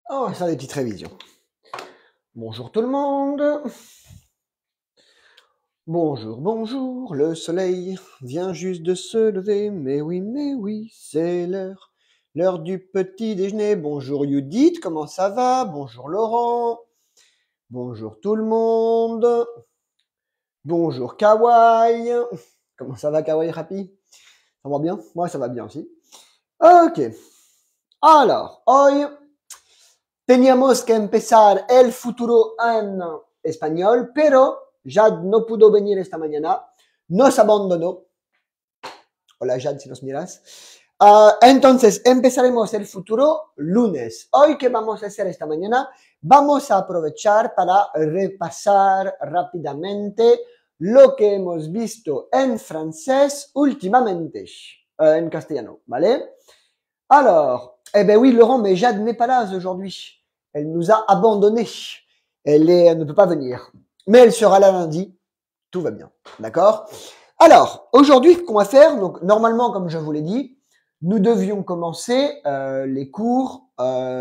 On va faire des petites révisions. Bonjour tout le monde. Bonjour, bonjour, le soleil vient juste de se lever. Mais oui, c'est l'heure. L'heure du petit déjeuner. Bonjour Judith, comment ça va? Bonjour Laurent. Bonjour tout le monde. Bonjour Kawaii. Comment ça va Kawaii Happy? Ça va bien? Moi ça va bien aussi. Ok. Alors, hoy teníamos que empezar el futuro en español, pero Jad no pudo venir esta mañana, nos abandonó. Hola Jad, si nos miras. Entonces, empezaremos el futuro lunes. Hoy, ¿qué vamos a hacer esta mañana? Vamos a aprovechar para repasar rápidamente lo que hemos visto en francés últimamente, en castellano, ¿vale? Alors, eh ben oui, Laurent, mais Jade n'est pas là aujourd'hui. Elle nous a abandonnés. Elle ne peut pas venir. Mais elle sera là lundi. Tout va bien. D'accord? Alors, aujourd'hui, ce qu'on va faire, donc normalement, comme je vous l'ai dit, nous devions commencer les cours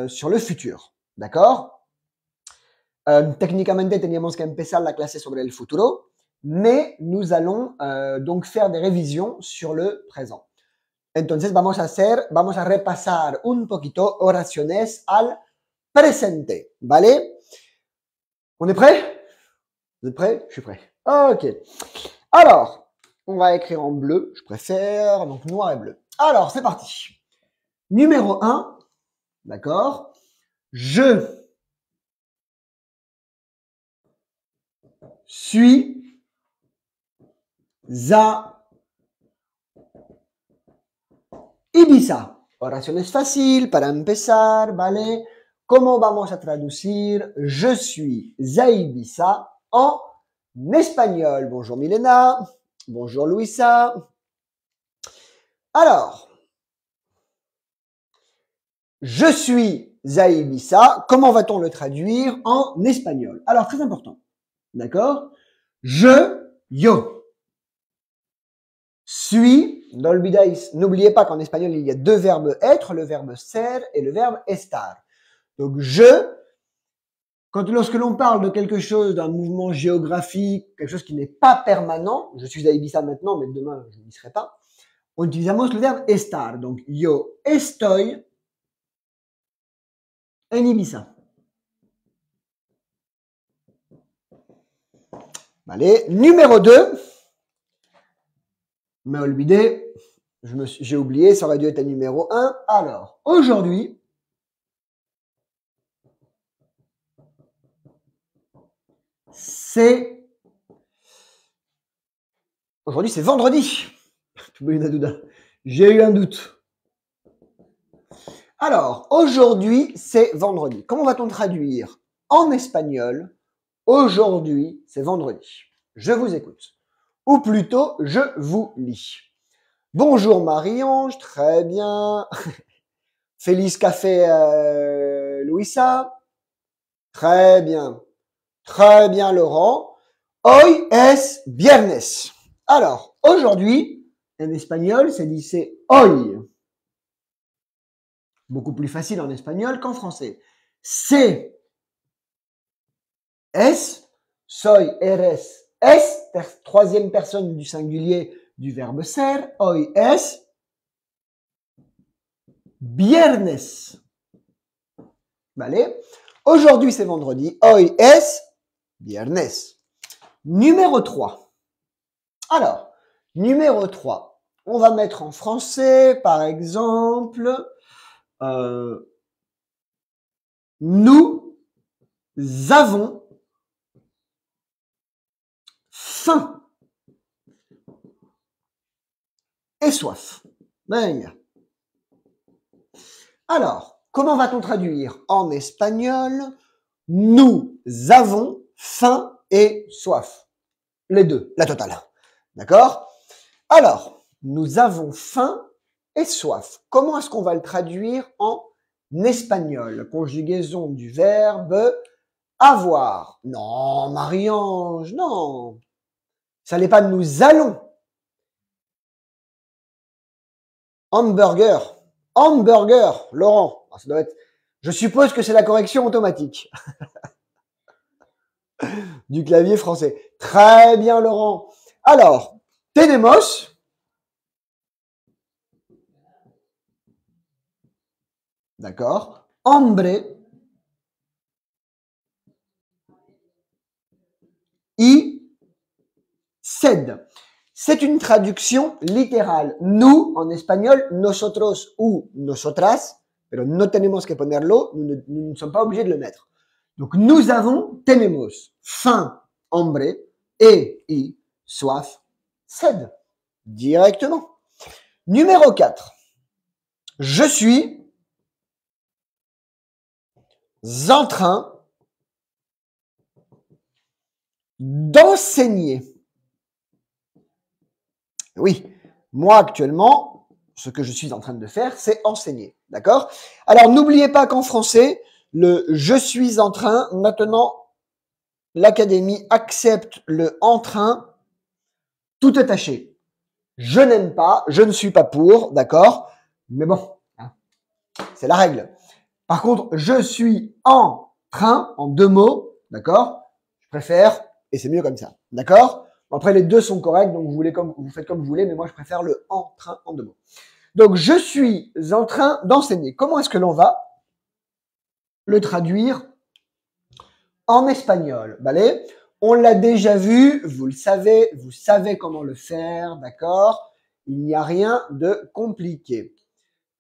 sur le futur. D'accord? Técnicamente teníamos que empezar la clase sobre el futuro, mais nous allons donc faire des révisions sur le présent. Entonces vamos a repasar un poquito oraciones al presente, ¿vale? On est prêt? Vous êtes prêts? Je suis prêt. Ok. Alors, on va écrire en bleu, je préfère, donc noir et bleu. Alors, c'est parti. Numéro 1, d'accord? Je suis à Ibiza. Oraciones fácil para empezar, ¿vale? ¿Cómo vamos a traducir je suis à Ibiza en espagnol? Bonjour Milena, bonjour Luisa. Alors, je suis à Ibiza, comment va-t-on le traduire en espagnol? Alors, très important, d'accord? Yo suis, n'oubliez pas qu'en espagnol, il y a deux verbes être, le verbe ser et le verbe estar. Donc, lorsque l'on parle de quelque chose, d'un mouvement géographique, quelque chose qui n'est pas permanent, je suis à Ibiza maintenant, mais demain, je n'y serai pas, utilizamos le verbe estar. Donc, yo estoy en Ibiza. Allez, numéro 2. Mais olvidé, j'ai oublié, ça aurait dû être le numéro 1. Alors, aujourd'hui, c'est vendredi. J'ai eu un doute. Alors, aujourd'hui, c'est vendredi. Comment va-t-on traduire en espagnol? Aujourd'hui, c'est vendredi. Je vous écoute. Ou plutôt, je vous lis. Bonjour Marie-Ange, très bien. Feliz Café Luisa. Très bien. Très bien Laurent. Hoy es viernes. Alors, aujourd'hui, en espagnol, c'est hoy. Beaucoup plus facile en espagnol qu'en français. C'est es, soy, eres, es, troisième personne du singulier du verbe ser, hoy es viernes. ¿Vale? Aujourd'hui, c'est vendredi. Hoy es viernes. Numéro 3. Alors, numéro 3. On va mettre en français, par exemple, nous avons faim et soif. Venga. Alors, comment va-t-on traduire en espagnol? Nous avons faim et soif. Les deux, la totale. D'accord? Alors, nous avons faim et soif. Comment est-ce qu'on va le traduire en espagnol? Conjugaison du verbe avoir. Non, Marie-Ange, non. Ça n'est pas nous allons. Hamburger. Hamburger, Laurent. Ça doit être. Je suppose que c'est la correction automatique du clavier français. Très bien, Laurent. Alors, tenemos. D'accord. Hombre. Y sed. C'est une traduction littérale. Nous, en espagnol, nosotros ou nosotras, pero no tenemos que ponerlo, nous ne sommes pas obligés de le mettre. Donc, nous avons, tenemos, faim, hambre, et y, soif, sed. Directement. Numéro 4. Je suis en train d'enseigner. Oui, moi actuellement, ce que je suis en train de faire, c'est enseigner. D'accord? Alors, n'oubliez pas qu'en français, le « je suis en train », maintenant, l'Académie accepte le « en train » tout attaché. Je n'aime pas, je ne suis pas pour, d'accord? Mais bon, hein, c'est la règle. Par contre, je suis en train, en 2 mots, d'accord? Je préfère, et c'est mieux comme ça, d'accord? Après, les 2 sont corrects, donc vous faites comme vous voulez, mais moi, je préfère le en train en 2 mots. Donc, je suis en train d'enseigner. Comment est-ce que l'on va le traduire en espagnol? Vale? On l'a déjà vu, vous le savez, vous savez comment le faire, d'accord? Il n'y a rien de compliqué.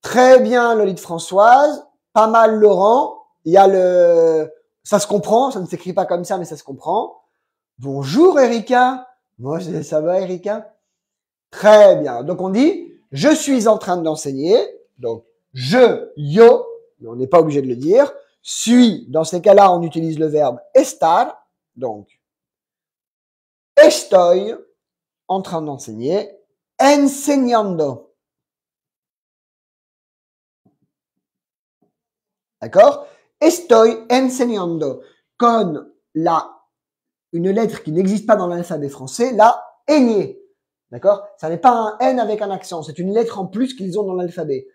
Très bien, Lolite Françoise. Pas mal, Laurent. Il y a le... Ça se comprend, ça ne s'écrit pas comme ça, mais ça se comprend. Bonjour, Erika. Moi, ça va, Erika? Très bien. Donc, on dit, je suis en train d'enseigner. Donc, yo, mais on n'est pas obligé de le dire. Suis, dans ces cas-là, on utilise le verbe estar. Donc, estoy, en train d'enseigner, enseñando. D'accord? Estoy enseñando. Con une lettre qui n'existe pas dans l'alphabet français, la ñ. D'accord? Ça n'est pas un N avec un accent, c'est une lettre en plus qu'ils ont dans l'alphabet.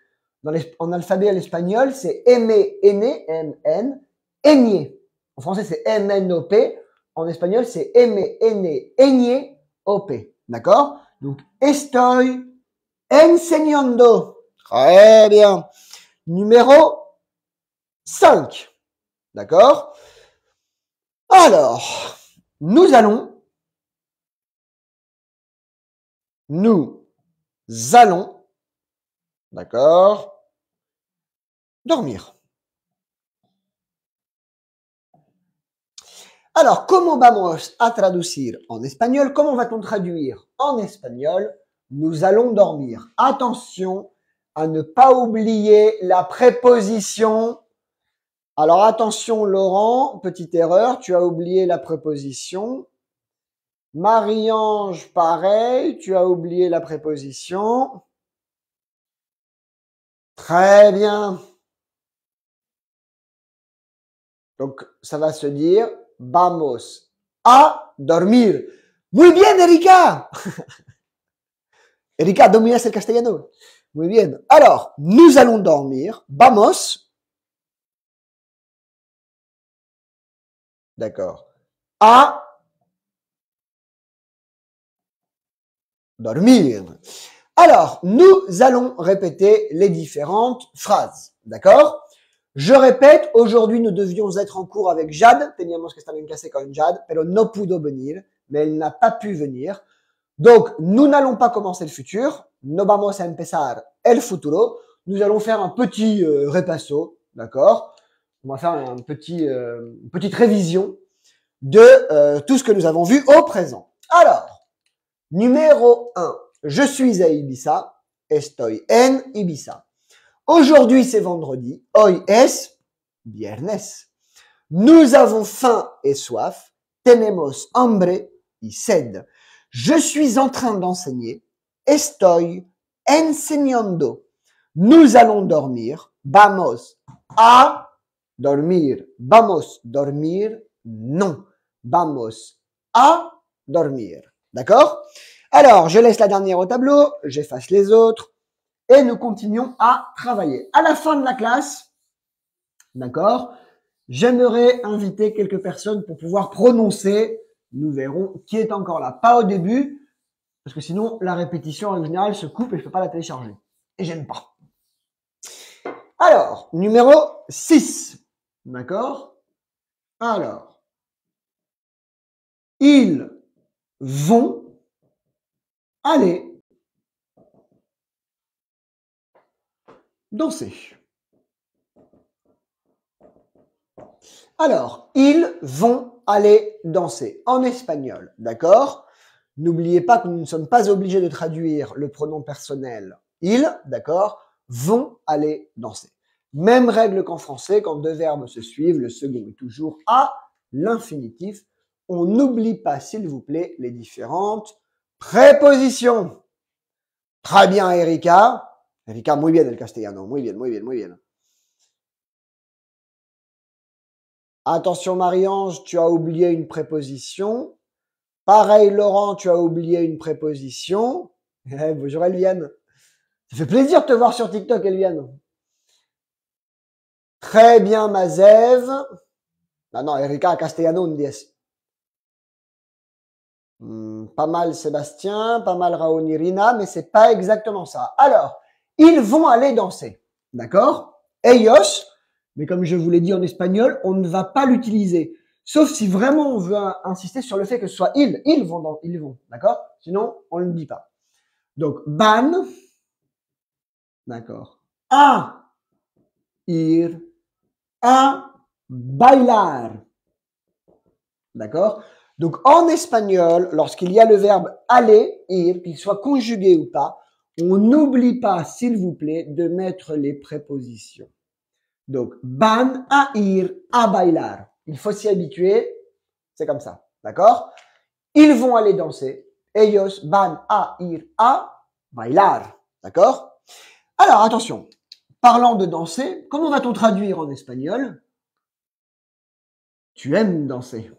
En alphabet à l'espagnol, c'est M, N, M, N, ñ. En français, c'est M, N, O, P. En espagnol, c'est M, N, ñ, O, P. D'accord? Donc, estoy enseñando. Très bien. Numéro 5. D'accord? Alors, nous allons d'accord, dormir. Alors, comment vamos a traducir en espagnol? Comment va-t-on traduire en espagnol? Nous allons dormir. Attention à ne pas oublier la préposition. Alors, attention, Laurent, petite erreur, tu as oublié la préposition. Marie-Ange, pareil, tu as oublié la préposition. Très bien. Donc, ça va se dire vamos a dormir. Muy bien, Erika. Erika, dominas el castellano. Muy bien. Alors, nous allons dormir. Vamos. D'accord. A dormir. Alors, nous allons répéter les différentes phrases. D'accord? Je répète, aujourd'hui, nous devions être en cours avec Jade. Teníamos que estar en clase con Jade, pero no pudo venir, mais elle n'a pas pu venir. Donc, nous n'allons pas commencer le futur. No vamos a empezar el futuro. Nous allons faire un petit repasso, d'accord? On va faire une petite révision de tout ce que nous avons vu au présent. Alors, numéro 1. Je suis à Ibiza. Estoy en Ibiza. Aujourd'hui, c'est vendredi. Hoy es viernes. Nous avons faim et soif. Tenemos hambre y sed. Je suis en train d'enseigner. Estoy enseñando. Nous allons dormir. Vamos a dormir. Vamos dormir. Non. Vamos a dormir. D'accord? Alors, je laisse la dernière au tableau. J'efface les autres. Et nous continuons à travailler. À la fin de la classe, D'accord? J'aimerais inviter quelques personnes pour pouvoir prononcer. Nous verrons qui est encore là. Pas au début, parce que sinon, la répétition, en général, se coupe et je peux pas la télécharger. Et j'aime pas. Alors, numéro 6. D'accord? Alors, ils vont aller danser. Alors, ils vont aller danser en espagnol, d'accord? N'oubliez pas que nous ne sommes pas obligés de traduire le pronom personnel ils, d'accord, vont aller danser. Même règle qu'en français, quand deux verbes se suivent, le second est toujours à l'infinitif. On n'oublie pas, s'il vous plaît, les différentes prépositions. Très bien, Erika. Erika, muy bien el castellano. Muy bien, muy bien, muy bien. Attention, Marie-Ange, tu as oublié une préposition. Pareil, Laurent, tu as oublié une préposition. Bonjour, Eliane. Ça fait plaisir de te voir sur TikTok, Eliane. Très bien, Mazev. Non, Erika, castellano, un 10. Pas mal, Sébastien. Pas mal, Raoul Irina, mais c'est pas exactement ça. Alors, ils vont aller danser. D'accord? Ellos. Mais comme je vous l'ai dit en espagnol, on ne va pas l'utiliser. Sauf si vraiment on veut insister sur le fait que ce soit ils vont, d'accord? Sinon, on ne le dit pas. Donc, van, d'accord, a ir a bailar, d'accord? Donc, en espagnol, lorsqu'il y a le verbe aller, ir, qu'il soit conjugué ou pas, on n'oublie pas, s'il vous plaît, de mettre les prépositions. Donc, van a ir a bailar. Il faut s'y habituer. C'est comme ça. D'accord? Ils vont aller danser. Ellos van a ir a bailar. D'accord? Alors, attention. Parlant de danser, comment va-t-on traduire en espagnol? Tu aimes danser.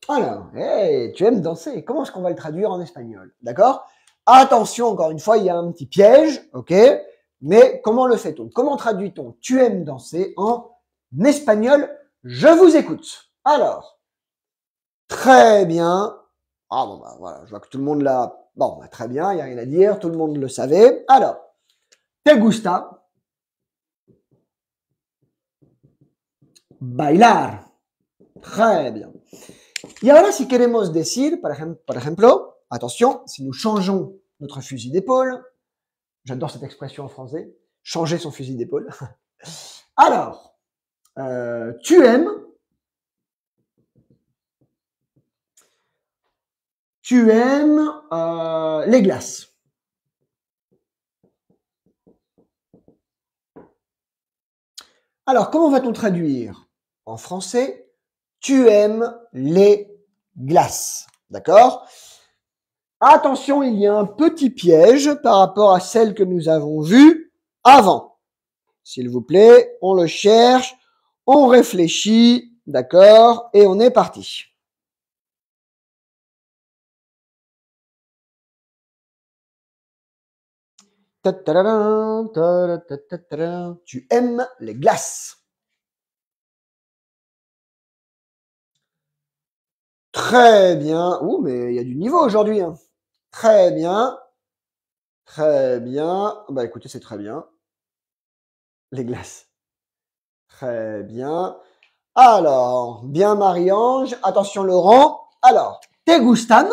Alors, hey, tu aimes danser. Comment est-ce qu'on va le traduire en espagnol? D'accord? Attention, encore une fois, il y a un petit piège, ok? Mais comment le fait-on? Comment traduit-on tu aimes danser en espagnol? Je vous écoute. Alors, très bien. Ah bon, bah voilà, je vois que tout le monde l'a. Bon, bah, très bien, il n'y a rien à dire, tout le monde le savait. Alors, te gusta bailar. Très bien. Y ahora, si queremos decir, por ejemplo, attention, si nous changeons notre fusil d'épaule, j'adore cette expression en français, changer son fusil d'épaule. Alors, tu aimes les glaces. Alors, comment va-t-on traduire en français? Tu aimes les glaces. D'accord? Attention, il y a un petit piège par rapport à celle que nous avons vue avant. S'il vous plaît, on le cherche, on réfléchit, d'accord, et on est parti. Tu aimes les glaces. Très bien. Ouh, mais il y a du niveau aujourd'hui. Hein. Très bien. Très bien. Bah écoutez, c'est très bien. Les glaces. Très bien. Alors, bien Marie-Ange. Attention Laurent. Alors, te gustan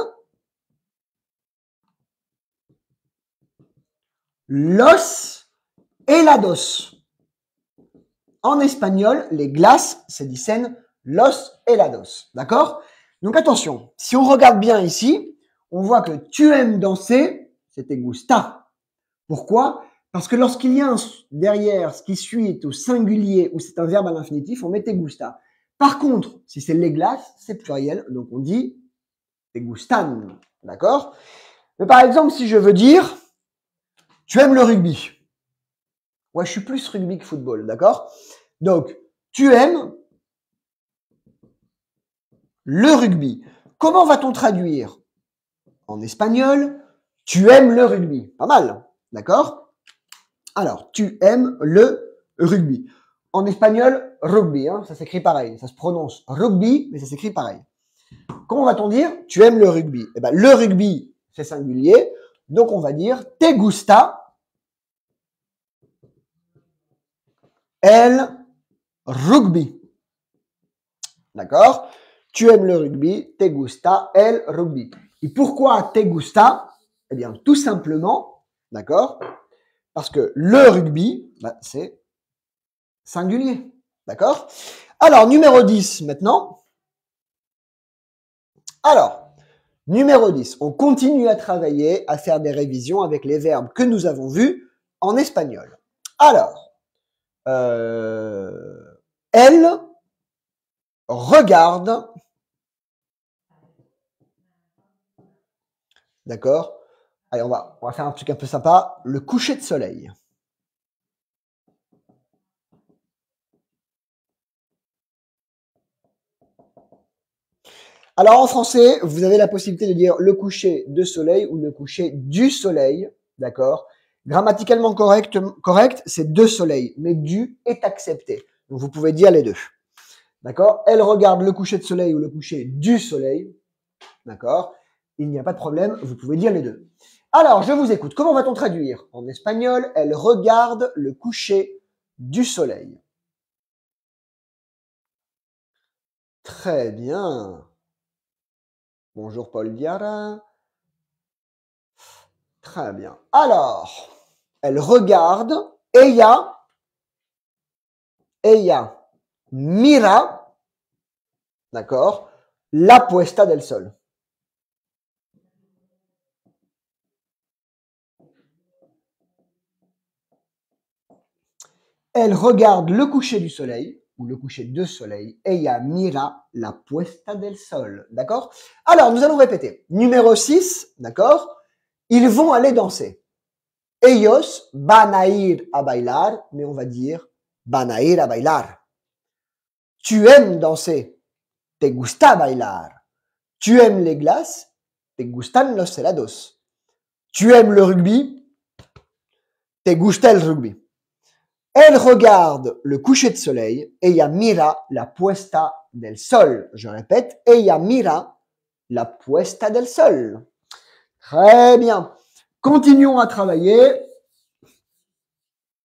los helados. En espagnol, les glaces se dicen los helados. D'accord? Donc attention, si on regarde bien ici, on voit que tu aimes danser, c'est te gusta. Pourquoi? Parce que lorsqu'il y a derrière ce qui suit au singulier ou c'est un verbe à l'infinitif, on met te gusta. Par contre, si c'est les glaces, c'est pluriel, donc on dit te gustan. D'accord? Mais par exemple, si je veux dire tu aimes le rugby. Ouais, je suis plus rugby que football, d'accord? Donc, tu aimes le rugby. Comment va-t-on traduire? En espagnol, tu aimes le rugby. Pas mal, d'accord? Alors, tu aimes le rugby. En espagnol, rugby, hein, ça s'écrit pareil. Ça se prononce rugby, mais ça s'écrit pareil. Comment va-t-on dire tu aimes le rugby? Eh ben, le rugby, c'est singulier. Donc, on va dire te gusta el rugby. D'accord? Tu aimes le rugby, te gusta el rugby. Et pourquoi te gusta? Eh bien, tout simplement, d'accord? Parce que le rugby, bah, c'est singulier. D'accord? Alors, numéro 10 maintenant. Alors, numéro 10, on continue à travailler, à faire des révisions avec les verbes que nous avons vus en espagnol. Alors, elle regarde, d'accord? Allez, on va faire un truc un peu sympa, le coucher de soleil. Alors en français, vous avez la possibilité de dire le coucher de soleil ou le coucher du soleil, d'accord? Grammaticalement correct, c'est de soleil, mais du est accepté. Donc vous pouvez dire les deux. D'accord? Elle regarde le coucher de soleil ou le coucher du soleil. D'accord? Il n'y a pas de problème, vous pouvez dire les deux. Alors, je vous écoute. Comment va-t-on traduire? En espagnol, elle regarde le coucher du soleil. Très bien. Bonjour Paul Diarra. Très bien. Alors, elle regarde, ella mira, d'accord, la puesta del sol. Elle regarde le coucher du soleil, ou le coucher de soleil, ella mira la puesta del sol, d'accord? Alors, nous allons répéter. Numéro 6, d'accord? Ils vont aller danser. Ellos van a ir a bailar, mais on va dire van a ir a bailar. Tu aimes danser. Te gusta bailar. Tu aimes les glaces. Te gustan los helados. Tu aimes le rugby. Te gusta el rugby. Elle regarde le coucher de soleil. Ella mira la puesta del sol. Je répète, ella mira la puesta del sol. Très bien. Continuons à travailler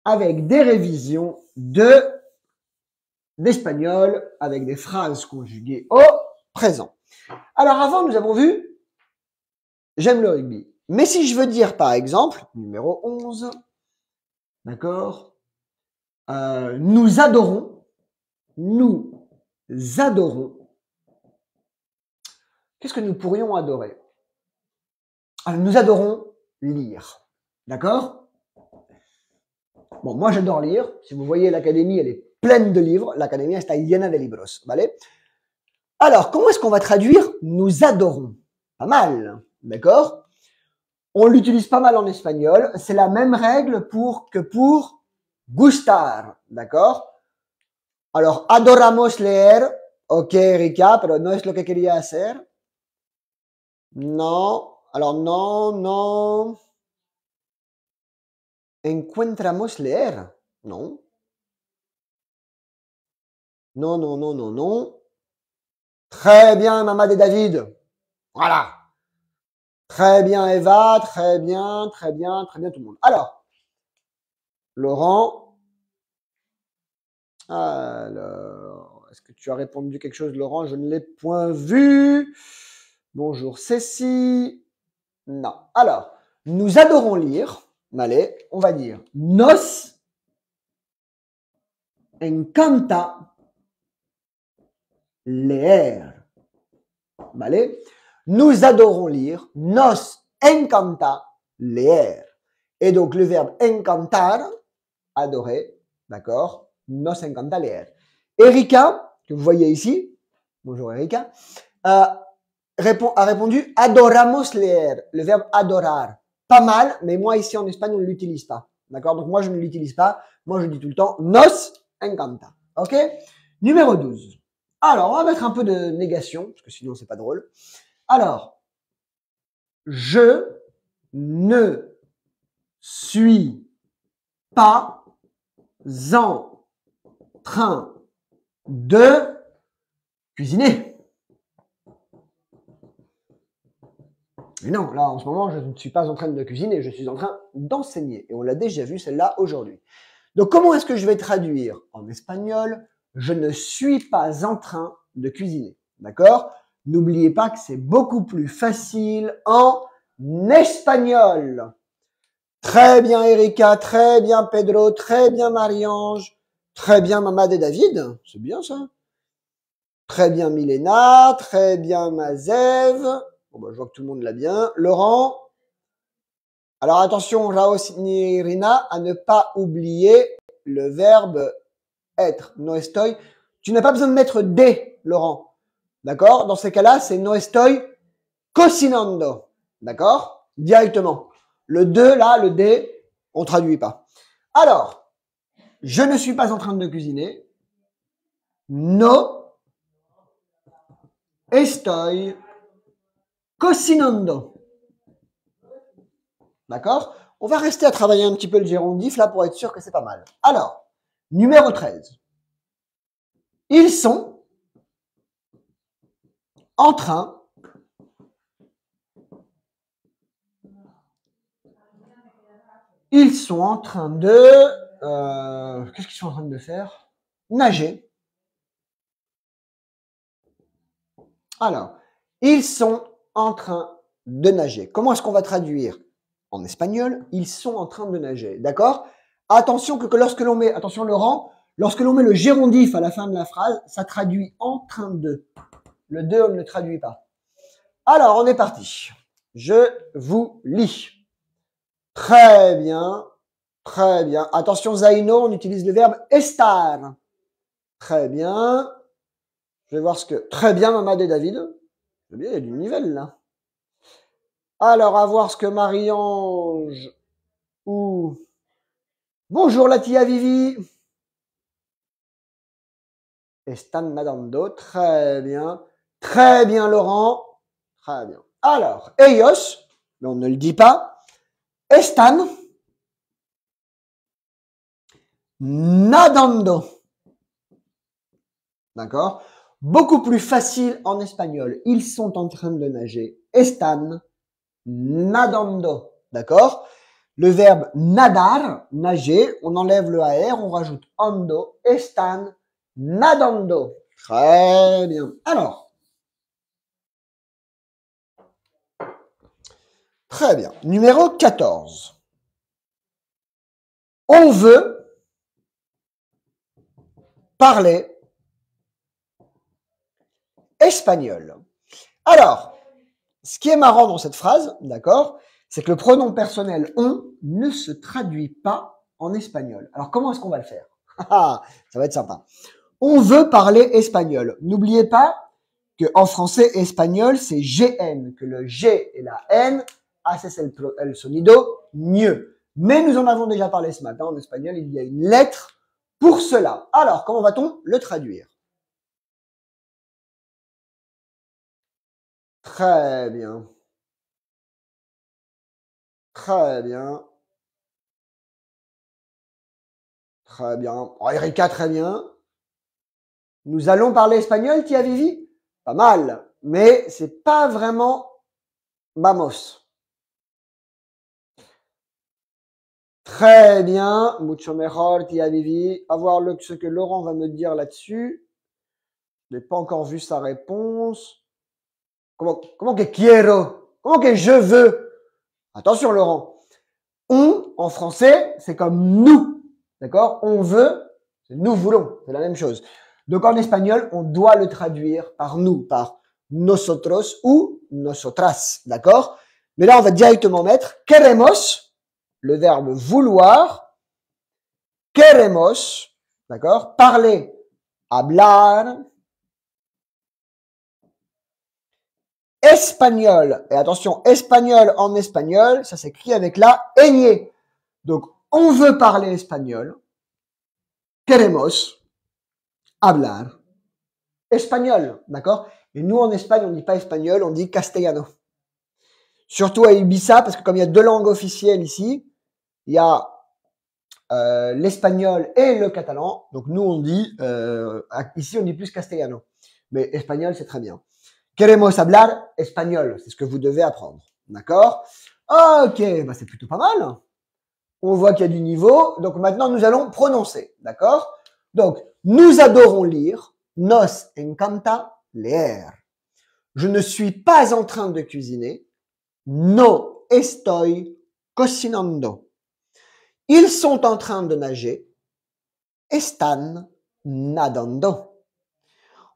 avec des révisions d'espagnol avec des phrases conjuguées au présent. Alors avant, nous avons vu j'aime le rugby. Mais si je veux dire par exemple, numéro 11, d'accord, nous adorons, qu'est-ce que nous pourrions adorer? Alors, nous adorons lire, d'accord? Bon, moi j'adore lire. Si vous voyez l'académie, elle est pleine de livres. L'académie está llena de libros, ¿vale? Alors, comment est-ce qu'on va traduire nous adorons? Pas mal, d'accord? On l'utilise pas mal en espagnol. C'est la même règle que pour gustar, d'accord? Alors, adoramos leer. Ok, Erika, pero no es lo que quería hacer. No, alors non. Encuentramos leer. Non. Non. Très bien, Mamad et David. Voilà. Très bien, Eva. Très bien tout le monde. Alors, Laurent. Alors, est-ce que tu as répondu quelque chose, Laurent? Je ne l'ai point vu. Bonjour, Cécile. Non. Alors, nous adorons lire. Allez, on va dire nos encanta leer. Vale? Nous adorons lire. Nos encanta leer. Et donc, le verbe encantar, adorer, d'accord? Nos encanta leer. Erika, que vous voyez ici, bonjour Erika, a répondu adoramos leer, le verbe adorar. Pas mal, mais moi ici en Espagne, on ne l'utilise pas. D'accord? Donc moi, je ne l'utilise pas. Moi, je dis tout le temps nos encanta. Ok? Numéro 12. Alors, on va mettre un peu de négation, parce que sinon, c'est pas drôle. Alors, je ne suis pas en train de cuisiner. Mais non, là, en ce moment, je ne suis pas en train de cuisiner, je suis en train d'enseigner. Et on l'a déjà vu, celle-là, aujourd'hui. Donc, comment est-ce que je vais traduire en espagnol? Je ne suis pas en train de cuisiner. D'accord? N'oubliez pas que c'est beaucoup plus facile en espagnol. Très bien, Erika. Très bien, Pedro. Très bien, Marie-Ange. Très bien, Mamad et David. C'est bien, ça. Très bien, Milena. Très bien, Mazev. Bon, bah, je vois que tout le monde l'a bien. Laurent. Alors, attention, Raos Nirina, à ne pas oublier le verbe être. No estoy. Tu n'as pas besoin de mettre des, Laurent. D'accord? Dans ces cas-là, c'est no estoy cocinando. D'accord? Directement. Le de, là, le des, on traduit pas. Alors, je ne suis pas en train de cuisiner. No estoy cocinando. D'accord? On va rester à travailler un petit peu le gérondif, là, pour être sûr que c'est pas mal. Alors, numéro 13. Ils sont en train de... qu'est-ce qu'ils sont en train de faire? Nager. Alors, ils sont en train de nager. Comment est-ce qu'on va traduire? En espagnol, ils sont en train de nager. D'accord? Attention que lorsque l'on met, attention Laurent, lorsque l'on met le gérondif à la fin de la phrase, ça traduit en train de. Le de, on ne le traduit pas. Alors, on est parti. Je vous lis. Très bien. Très bien. Attention, Zaino, on utilise le verbe estar. Très bien. Je vais voir ce que... Très bien, Mamad et David. C'est bien, il y a du nivelle, là. Alors, à voir ce que Marie-Ange ou... Bonjour, la tia Vivi. Están nadando. Très bien. Très bien, Laurent. Très bien. Alors, ellos, mais on ne le dit pas. Están nadando. D'accord? Beaucoup plus facile en espagnol. Ils sont en train de nager. Están nadando. D'accord? Le verbe nadar, nager, on enlève le AR, on rajoute ando. Están nadando. Très bien. Alors. Très bien. Numéro 14. On veut parler espagnol. Alors, ce qui est marrant dans cette phrase, d'accord, c'est que le pronom personnel on ne se traduit pas en espagnol. Alors, comment est-ce qu'on va le faire? Ça va être sympa. On veut parler espagnol. N'oubliez pas que en français, espagnol, c'est GN, que le G et la N, haces el sonido mieux. Mais nous en avons déjà parlé ce matin. En espagnol, il y a une lettre pour cela. Alors, comment va-t-on le traduire? Très bien. Très bien. Très bien. Oh, Erika, très bien. Nous allons parler espagnol, tia Vivi? Pas mal. Mais c'est pas vraiment vamos. Très bien. Mucho mejor, tia Vivi. À voir ce que Laurent va me dire là-dessus. Je n'ai pas encore vu sa réponse. Comment que quiero? Comment que je veux? Attention, Laurent. On, en français, c'est comme nous. D'accord? On veut, c'est nous voulons. C'est la même chose. Donc, en espagnol, on doit le traduire par nous, par nosotros ou nosotras. D'accord? Mais là, on va directement mettre queremos, le verbe vouloir. Queremos, d'accord? Parler, hablar. Espagnol. Et attention, espagnol en espagnol, ça s'écrit avec la ñ. Donc, on veut parler espagnol. Queremos hablar espagnol, d'accord? Et nous, en Espagne, on ne dit pas espagnol, on dit castellano. Surtout à Ibiza, parce que comme il y a deux langues officielles ici, il y a l'espagnol et le catalan. Donc nous on dit, ici on dit plus castellano, mais espagnol c'est très bien. Queremos hablar espagnol, c'est ce que vous devez apprendre, d'accord? Ok, bah c'est plutôt pas mal. On voit qu'il y a du niveau, donc maintenant nous allons prononcer, d'accord? Donc, nous adorons lire, nos encanta leer. Je ne suis pas en train de cuisiner, no estoy cocinando. Ils sont en train de nager, están nadando.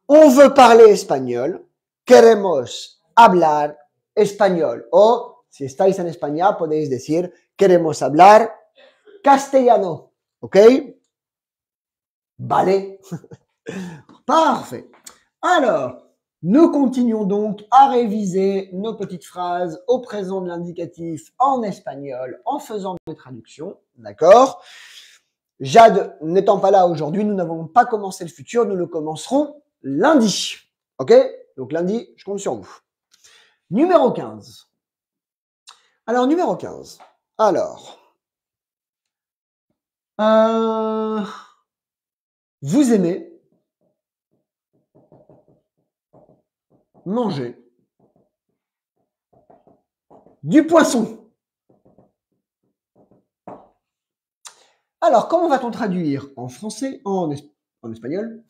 On veut parler espagnol, queremos hablar español. O, si estáis en España, podéis decir, queremos hablar castellano. ¿Ok? Vale. Parfait. Alors, nous continuons donc à réviser nos petites phrases au présent de l'indicatif en espagnol en faisant des traductions. D'accord? Jade n'étant pas là aujourd'hui, nous n'avons pas commencé le futur, nous le commencerons lundi. Ok? Donc lundi, je compte sur vous. Numéro 15. Alors, numéro 15. Alors, vous aimez manger du poisson. Alors, comment va-t-on traduire en français, en espagnol?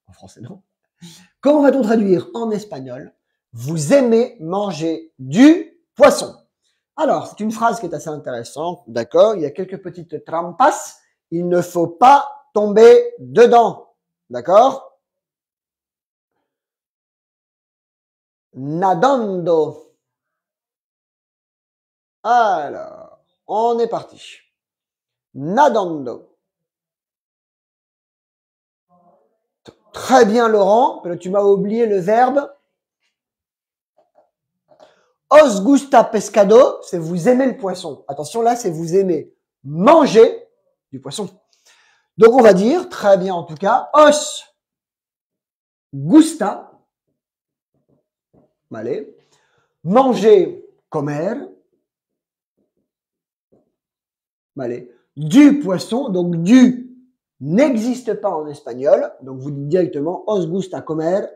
En français, non. Comment va-t-on traduire en espagnol? Vous aimez manger du poisson. Alors, c'est une phrase qui est assez intéressante, d'accord? Il y a quelques petites trampas. Il ne faut pas tomber dedans, d'accord? Nadando. Alors, on est parti. Nadando. Très bien, Laurent. Tu m'as oublié le verbe. Os gusta pescado, c'est vous aimez le poisson. Attention, là, c'est vous aimez manger du poisson. Donc, on va dire, très bien en tout cas, os gusta, vale, manger, comer, vale, du poisson, donc du n'existe pas en espagnol, donc vous dites directement os gusta comer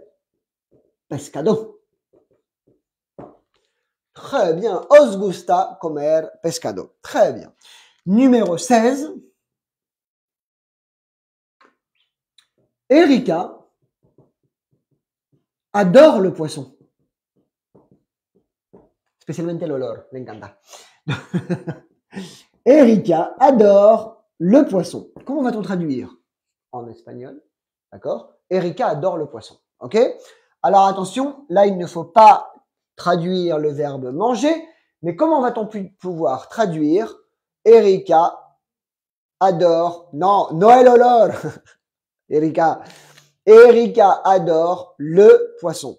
pescado. Très bien, os gusta comer pescado. Très bien. Numéro 16. Erika adore le poisson. Spécialement l'olor, le encanta. Erika adore le poisson. Comment va-t-on traduire en espagnol? D'accord? Erika adore le poisson. Ok? Alors attention, là il ne faut pas traduire le verbe manger, mais comment va-t-on pouvoir traduire Erika adore, non, Noël olor. Erika adore le poisson.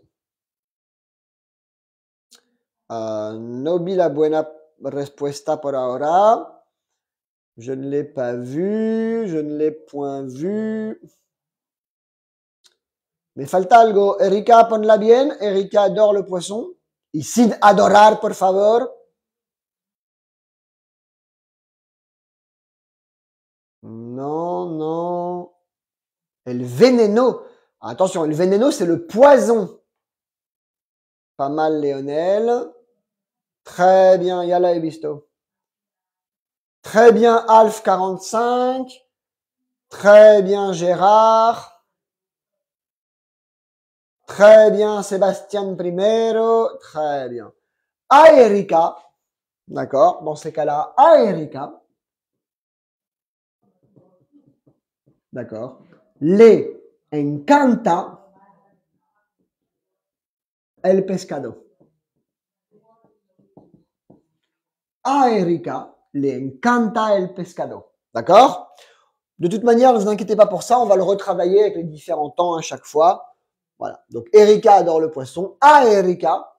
No vi la buena respuesta por ahora. Je ne l'ai pas vu, je ne l'ai point vu. Me falta algo. Erika, ponla bien. Erika adore le poisson. Y sin adorar, por favor. Non, non. El veneno. Attention, el veneno, c'est le poison. Pas mal, Léonel. Très bien, ya la he visto. Très bien, Alf 45. Très bien, Gérard. Très bien, Sébastien Primero. Très bien. A Erika. D'accord, dans ces cas-là, a Erika. D'accord. Le encanta el pescado. A Erika le encanta el pescado. D'accord? De toute manière, ne vous inquiétez pas pour ça, on va le retravailler avec les différents temps à chaque fois. Voilà. Donc, Erika adore le poisson. A Erika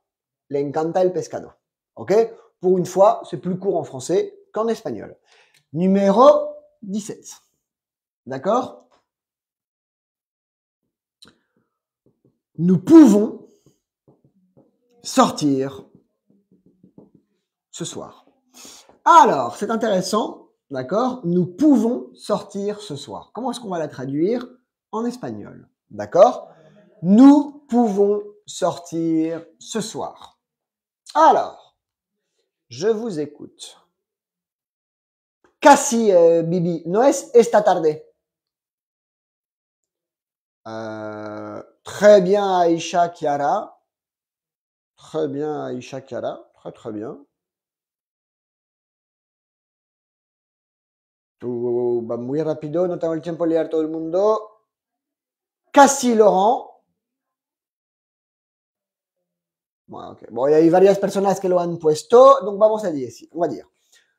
le encanta el pescado. OK? Pour une fois, c'est plus court en français qu'en espagnol. Numéro 17. D'accord? Nous pouvons sortir ce soir. Alors, c'est intéressant. d'accord? Nous pouvons sortir ce soir. Comment est-ce qu'on va la traduire en espagnol? D'accord? Nous pouvons sortir ce soir. Alors, je vous écoute. Casi, Bibi, no es esta tarde. Très bien, Aïcha Chiara. Très bien, Aïcha Chiara. Très, très bien. Tú vas muy rápido, no tengo el tiempo de leer todo el mundo. Casi, Laurent. Bueno, okay. Bon, hay varias personas que lo han puesto, donc vamos a decir, on va dire.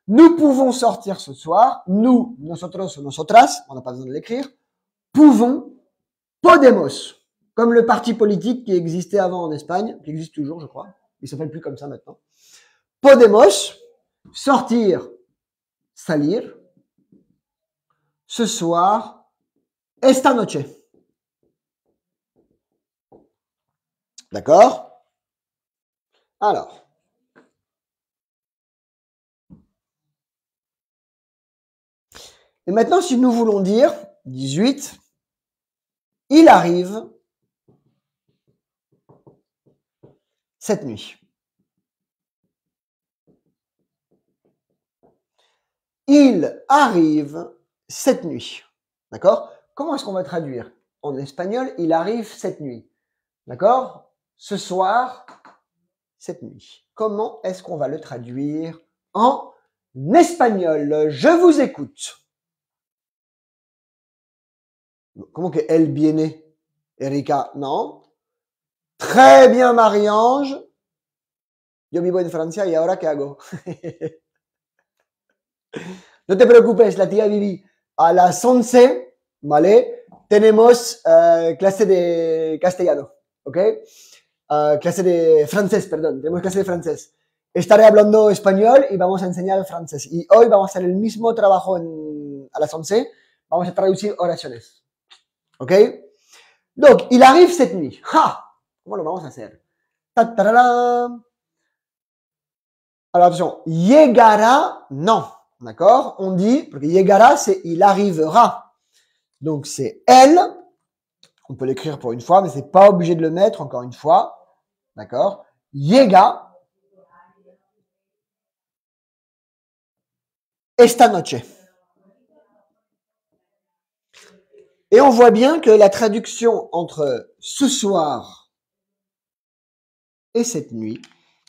Nous pouvons sortir ce soir. Nous, nosotros o nosotras, on n'a pas besoin de l'écrire. Pouvons, Podemos, comme le parti politique qui existait avant en Espagne, qui existe toujours, je crois. Il s'appelle plus comme ça maintenant. Podemos, sortir, salir, ce soir, esta noche. D'accord? Alors. Et maintenant, si nous voulons dire 18, il arrive cette nuit. Il arrive cette nuit. D'accord? Comment est-ce qu'on va traduire? En espagnol, il arrive cette nuit. D'accord? Ce soir, cette nuit. Comment est-ce qu'on va le traduire en espagnol? Je vous écoute. Comment que elle viene, Erika? Non. Très bien, Marie-Ange. Yo vivo en Francia y ahora ¿qué hago? No te preocupes, la tía Vivi. A las 11, ¿vale? Tenemos clase de castellano, ¿ok? Clase de francés, perdón. Tenemos clase de francés. Estaré hablando español y vamos a enseñar francés. Y hoy vamos a hacer el mismo trabajo a las 11. Vamos a traducir oraciones. ¿Ok? Donc, il arrive cette nuit. Ha! Comment le vamos a hacer? Ta-ta-ra-ra. Alors, attention. Llegará, non. D'accord? On dit, parce que llegará, c'est il arrivera. Donc, c'est elle. On peut l'écrire pour une fois, mais c'est pas obligé de le mettre encore une fois. D'accord? Llega esta noche. Et on voit bien que la traduction entre ce soir et cette nuit,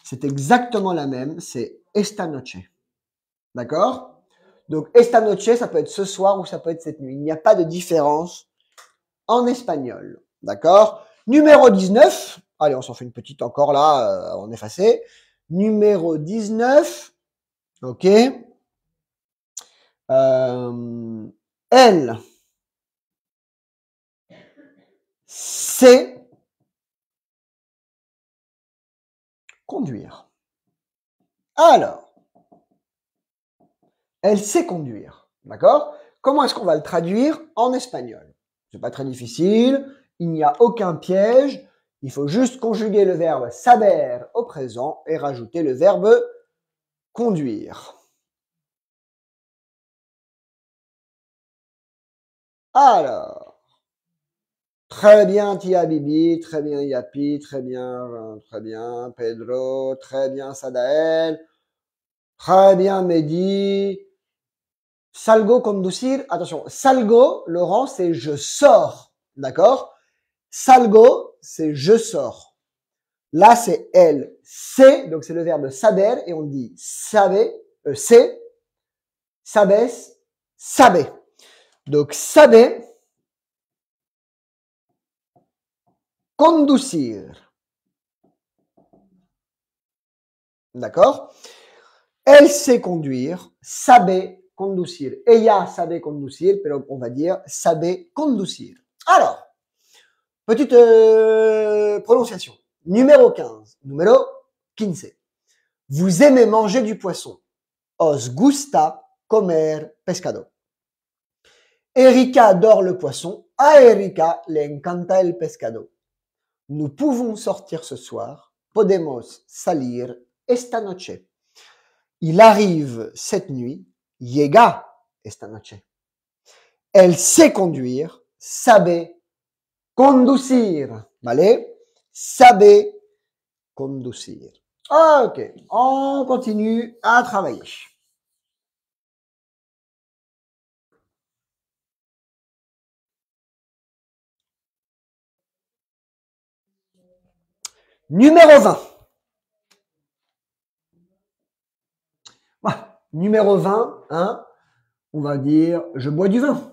c'est exactement la même, c'est esta noche. D'accord? Donc, esta noche, ça peut être ce soir ou ça peut être cette nuit. Il n'y a pas de différence en espagnol. D'accord? Numéro 19. Allez, on s'en fait une petite encore là, on effacer. Numéro 19. OK. Elle sait conduire. Alors, elle sait conduire. D'accord? Comment est-ce qu'on va le traduire en espagnol? C'est pas très difficile. Il n'y a aucun piège. Il faut juste conjuguer le verbe saber au présent et rajouter le verbe conduire. Alors, très bien Tia Bibi, très bien Yapi, très bien Pedro, très bien Sadael, très bien Mehdi. Salgo conducir, attention, salgo, Laurent, c'est je sors, d'accord? Salgo, c'est je sors. Là, c'est elle, c'est, donc c'est le verbe saber, et on dit sabe, c'est, sabes, sabe. Donc, sabe, conducir. D'accord? Elle sait conduire, sabe conducir. Ella sabe conducir, pero on va dire sabe conducir. Alors, petite prononciation. Numéro 15. Numéro 15. Vous aimez manger du poisson. Os gusta comer pescado. Erika adore le poisson. A Erika le encanta el pescado. Nous pouvons sortir ce soir. Podemos salir esta noche. Il arrive cette nuit. Llega. esta noche. Elle sait conduire, sabe conducir, ¿vale? Sabe conducir. Ok, on continue à travailler. Numéro 20. Voilà. Numéro 20, hein, on va dire je bois du vin.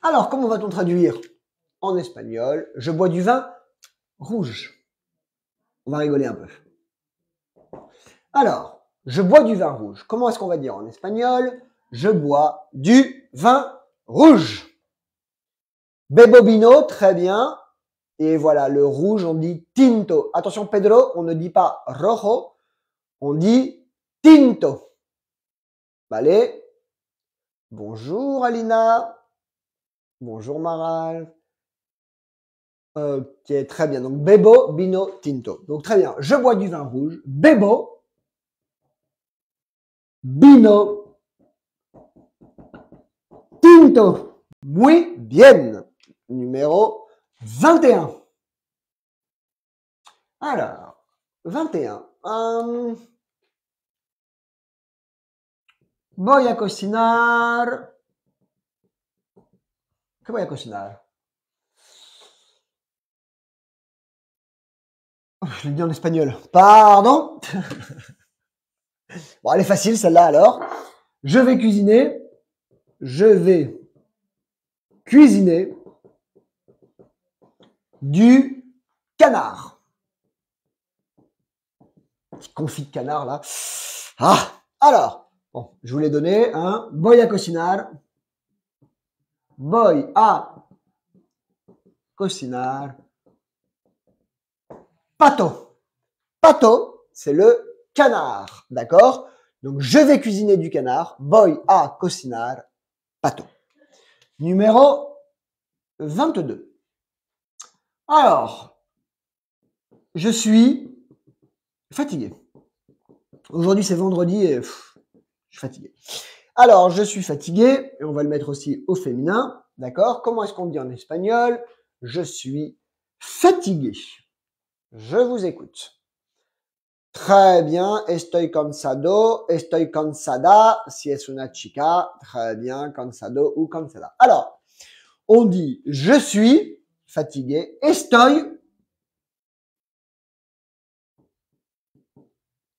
Alors, comment va-t-on traduire en espagnol? Je bois du vin rouge. On va rigoler un peu. Alors, je bois du vin rouge. Comment est-ce qu'on va dire en espagnol? Je bois du vin rouge. Bebo vino, très bien. Et voilà, le rouge, on dit tinto. Attention, Pedro, on ne dit pas rojo, on dit tinto. Vale. Bonjour, Alina. Bonjour, Maral. Ok, très bien. Donc, bebo, vino, tinto. Donc, très bien. Je bois du vin rouge. Bebo, vino, tinto. Muy bien. Numéro 21. Alors, 21. Voy a cocinar. ¿Qué voy a cocinar? Je l'ai dit en espagnol. Pardon. Bon, elle est facile celle-là alors. Je vais cuisiner. Je vais cuisiner du canard. Petit confit de canard là. Ah, alors, bon, je vous l'ai donné. Hein. Voy a cocinar. Voy a cocinar. Pato. Pato, c'est le canard. D'accord? Donc, je vais cuisiner du canard. Voy a cocinar. Pato. Numéro 22. Alors, je suis fatigué. Aujourd'hui, c'est vendredi et je suis fatigué. Alors, je suis fatigué, et on va le mettre aussi au féminin. D'accord? Comment est-ce qu'on dit en espagnol? Je suis fatigué. Je vous écoute. Très bien. Estoy cansado. Estoy cansada. Si es una chica. Très bien. Cansado ou cansada. Alors, on dit je suis fatigué. Estoy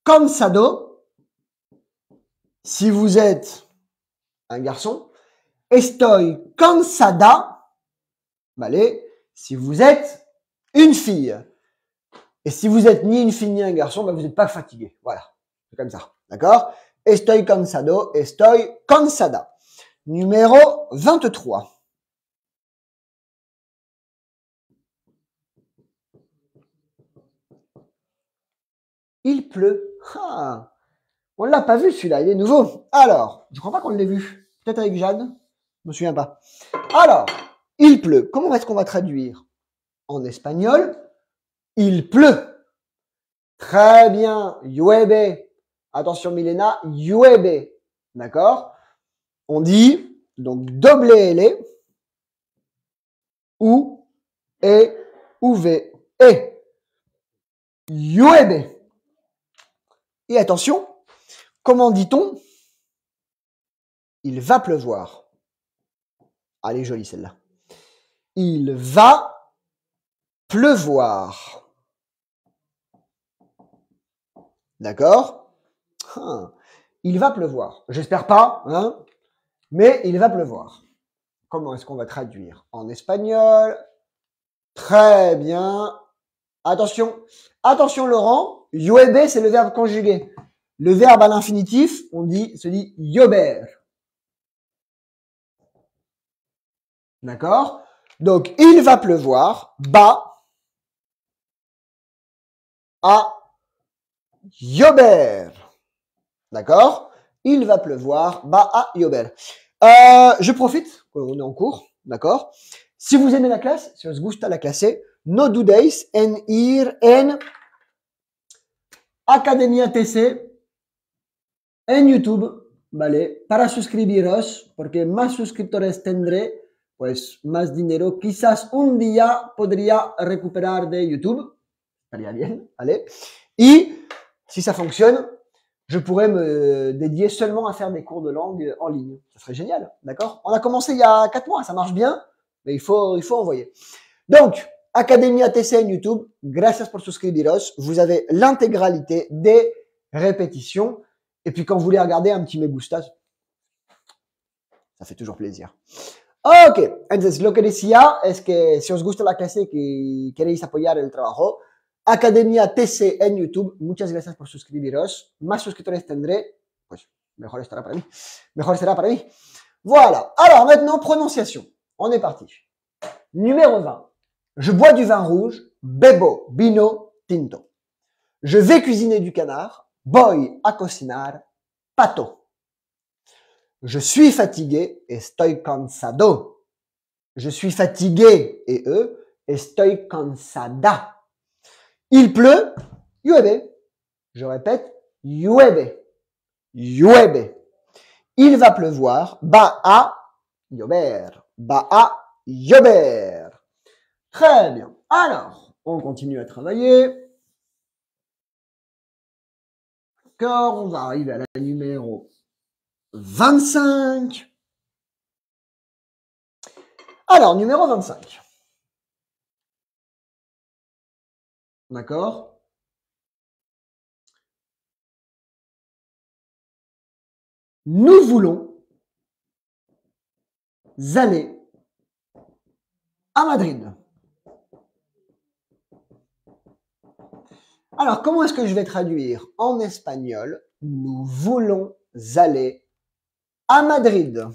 cansado. Si vous êtes un garçon. Estoy cansada. Vale. Si vous êtes une fille. Et si vous êtes ni une fille ni un garçon, ben vous n'êtes pas fatigué. Voilà. C'est comme ça. D'accord? Estoy cansado. Estoy cansada. Numéro 23. Il pleut. Ah, on l'a pas vu celui-là, il est nouveau. Alors, je crois pas qu'on l'ait vu. Peut-être avec Jeanne. Je me souviens pas. Alors, il pleut. Comment est-ce qu'on va traduire? En espagnol, il pleut. Très bien. Llueve. Attention Milena, llueve. D'accord? On dit, donc, double L, ou, et, uv, et. Llueve. Et attention, comment dit-on? Il va pleuvoir. Ah, elle est jolie celle-là. Il va pleuvoir. D'accord? Il va pleuvoir. J'espère pas, hein, mais il va pleuvoir. Comment est-ce qu'on va traduire? En espagnol. Très bien. Attention. Attention Laurent. Llueve, c'est le verbe conjugué. Le verbe à l'infinitif, se dit llover. D'accord? Donc, il va pleuvoir. Va à llover. D'accord? Il va pleuvoir. Va à llover. Je profite, on est en cours. D'accord? Si vous aimez la classe, si os gusta la clase, no dudéis en ir en Academia TC en YouTube, ¿vale? Para suscribiros, porque más suscriptores tendré, pues más dinero. Quizás un día podría recuperar de YouTube. Estaría bien, ¿vale? Y si ça fonctionne, je pourrais me dédier seulement à faire des cours de langue en ligne. Ça serait génial, d'accord? On a commencé il y a 4 mois, ça marche bien, mais il faut envoyer. Donc, Academia TC en YouTube, gracias por suscribiros. Vous avez l'intégralité des répétitions. Et puis quand vous voulez regarder un petit me gusta, ça fait toujours plaisir. Ok, entonces lo que decía es que si os gusta la clase y queréis apoyar el trabajo, Academia TC en YouTube, muchas gracias por suscribiros. Más suscriptores tendré, pues mejor estará para mí. Mejor será para mí. Voilà. Alors maintenant, prononciation. On est parti. Numéro 20. Je bois du vin rouge, bebo vino tinto. Je vais cuisiner du canard, voy a cocinar pato. Je suis fatigué, estoy cansado. Je suis fatigué, et estoy cansada. Il pleut, llueve. Je répète, llueve. Llueve. Il va pleuvoir, va a llover. Va a llover. Très bien. Alors, on continue à travailler. D'accord, on va arriver à la numéro 25. Alors, numéro 25. D'accord? Nous voulons aller à Madrid. Alors, comment est-ce que je vais traduire en espagnol? Nous voulons aller à Madrid.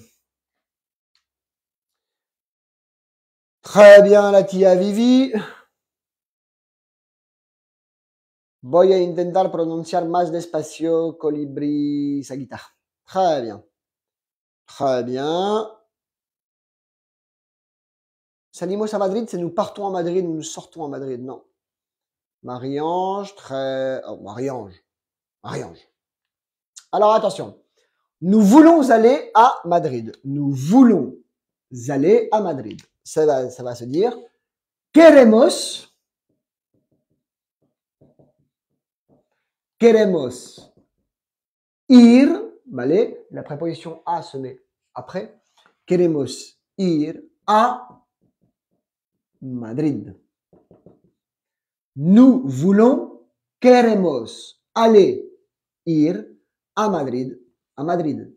Très bien, la tía Vivi. Voy a intentar pronunciar más despacio colibrí saguita. Très bien. Très bien. Salimos a Madrid, c'est nous partons à Madrid, nous sortons à Madrid. Non. Marie-Ange, très... Oh, Marie-Ange. Marie-Ange. Alors, attention. Nous voulons aller à Madrid. Nous voulons aller à Madrid. Ça va se dire queremos ir, ¿vale? La préposition a se met après. Queremos ir a Madrid. Nous voulons, queremos aller, ir a Madrid. A Madrid.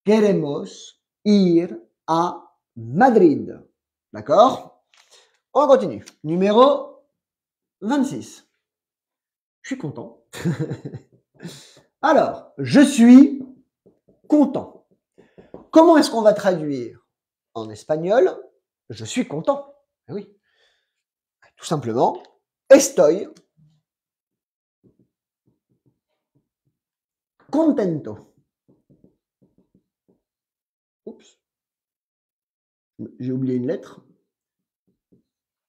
Queremos ir a Madrid. D'accord? On continue. Numéro 26. Je suis content. Alors, je suis content. Comment est-ce qu'on va traduire en espagnol? Je suis content. Oui. Tout simplement, estoy contento. Oups. J'ai oublié une lettre.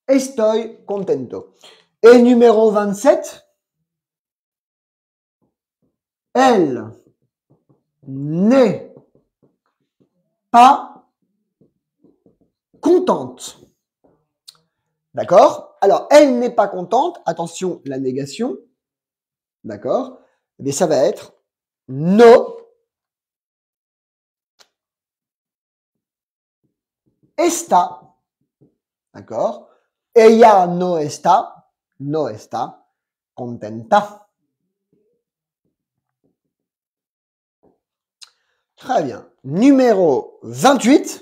Estoy contento. Et numéro 27, elle n'est pas contente. D'accord? Alors, elle n'est pas contente. Attention, la négation. D'accord? Mais ça va être no está. D'accord? Ella no está contenta. Très bien. Numéro 28.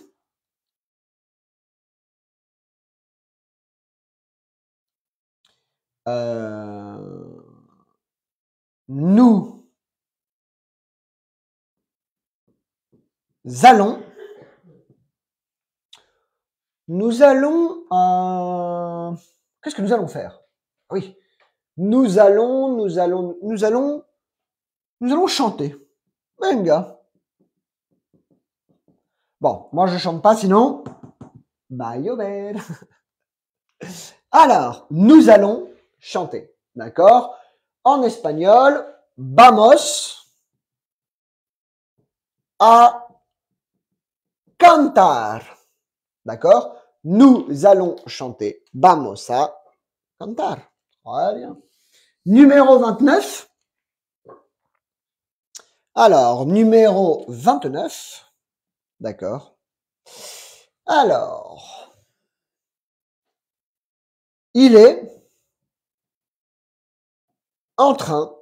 Nous allons. Qu'est-ce que nous allons faire? Oui. Nous allons chanter. Venga. Bon, moi je chante pas, sinon va llover. Alors, nous allons chanter. D'accord? En espagnol, vamos a cantar. D'accord? Nous allons chanter. Vamos a cantar. Très bien. Numéro 29. Alors, numéro 29. D'accord. Alors, il est en train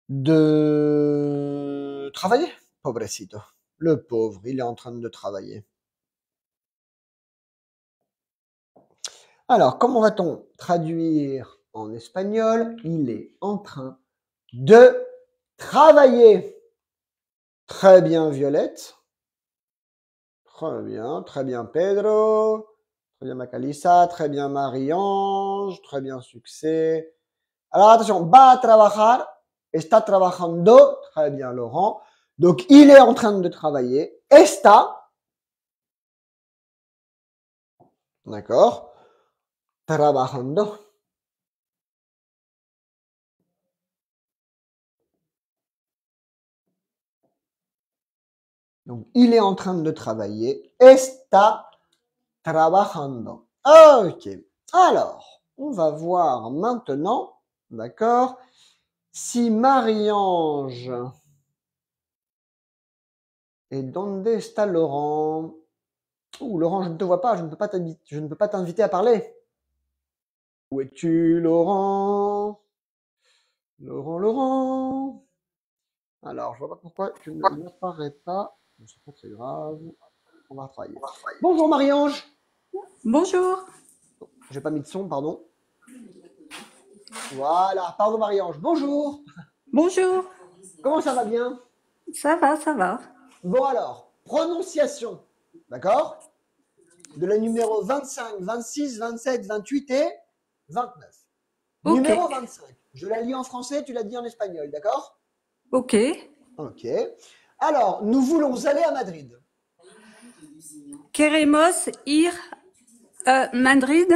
de travailler. Pobrecito. Le pauvre, il est en train de travailler. Alors, comment va-t-on traduire en espagnol? Il est en train de travailler. Très bien, Violette. Très bien, Pedro. Très bien, Macalisa. Très bien, Marie-Ange. Très bien, Succès. Alors, attention, va a trabajar. Está trabajando. Très bien, Laurent. Donc, il est en train de travailler. Está. D'accord. Trabajando. Donc, il est en train de travailler. Está trabajando. Ok. Alors, on va voir maintenant, d'accord, si Marie-Ange et donde está Laurent? Ouh, Laurent, je ne te vois pas, je ne peux pas t'inviter à parler. Où es-tu, Laurent? Laurent. Alors, je vois pas pourquoi tu ne m'apparais pas. C'est pas très grave. On va travailler. Bonjour Marie-Ange. Bonjour. J'ai pas mis de son, pardon. Voilà, pardon Marie-Ange. Bonjour. Bonjour. Comment ça va bien? Ça va, ça va. Bon alors, prononciation, d'accord? De la numéro 25, 26, 27, 28 et 29. Ok. Numéro 25. Je la lis en français, tu la dis en espagnol, d'accord? Ok. Ok. Alors, nous voulons aller à Madrid. Queremos ir a Madrid.